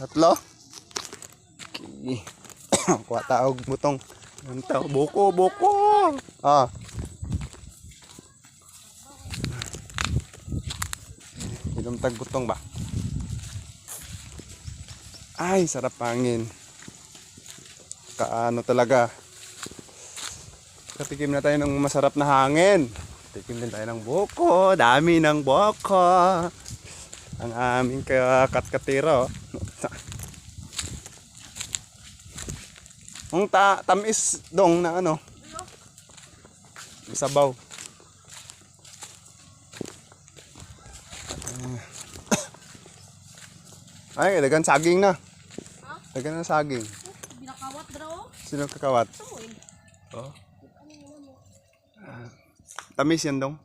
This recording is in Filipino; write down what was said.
Tatlo. Okay. Kuha taog butong. Nantaw. Buko, buko. Ah. Inom tag butong ba? Ay, sarap hangin. Kaano talaga. Katikim na tayo ng masarap na hangin. Tikim din tayo ng buko. Dami ng buko. Ang aming katkatiro. Ang tamis dong na ano. Sabaw. Ay, dagan saging na. Dagan na saging. Binakawat bro. Sino kakawat? Ito mo eh. Oh. Tamis yan dong.